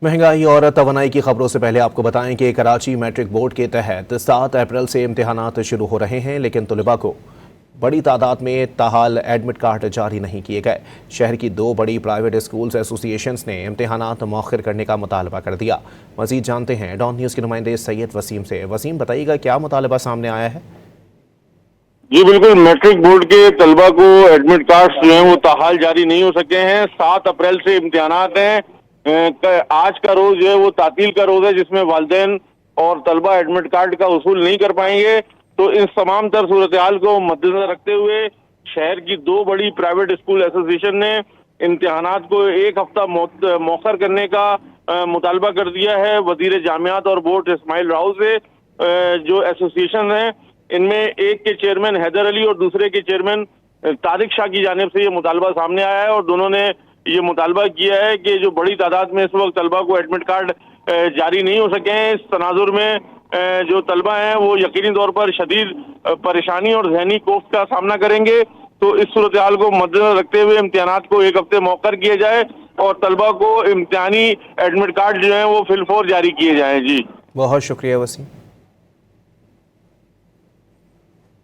महंगाई और तवानाई की खबरों से पहले आपको बताएं कि कराची मैट्रिक बोर्ड के तहत 7 अप्रैल से इम्तिहानात शुरू हो रहे हैं, लेकिन तलबा को बड़ी तादाद में ताहाल एडमिट कार्ड जारी नहीं किए गए। शहर की 2 बड़ी प्राइवेट स्कूल्स एसोसिएशंस ने इम्तिहानात मौखर करने का मुतालबा कर दिया। मजीद जानते हैं डॉन न्यूज़ के नुमाइंदे सैयद वसीम से। वसीम, बताइएगा क्या मुतालबा सामने आया है? जी बिल्कुल, मैट्रिक बोर्ड के तलबा को एडमिट कार्ड जो हैं वो ताहाल जारी नहीं हो सके हैं। 7 अप्रैल से इम्तिहानात हैं। आज का रोज जो है वो तातील का रोज है, जिसमें वालिदैन और तलबा एडमिट कार्ड का वसूल नहीं कर पाएंगे। तो इस तमाम तर सूरत हाल को मद्देनजर रखते हुए शहर की 2 बड़ी प्राइवेट स्कूल एसोसिएशन ने इम्तिहानात को 1 हफ्ता मौखर करने का मुतालबा कर दिया है। वजीर जामियात और बोर्ड इस्माइल राव से जो एसोसिएशन है, इनमें एक के चेयरमैन हैदर अली और दूसरे के चेयरमैन तारिक शाह की जानिब से ये मुतालबा सामने आया है और दोनों ने ये मुतालबा किया है कि जो बड़ी तादाद में इस वक्त तलबा को एडमिट कार्ड जारी नहीं हो सके हैं। इस तनाजुर में जो तलबा हैं वो यकीनी तौर पर शदीद परेशानी और जहनी कोफ्त का सामना करेंगे। तो इस सूरत हाल को मद्देनजर रखते हुए इम्तिहानात को 1 हफ्ते मौखर किया जाए और तलबा को इम्तिहानी एडमिट कार्ड जो है वो फिलफौर जारी किए जाएं। जी बहुत शुक्रिया वसीम।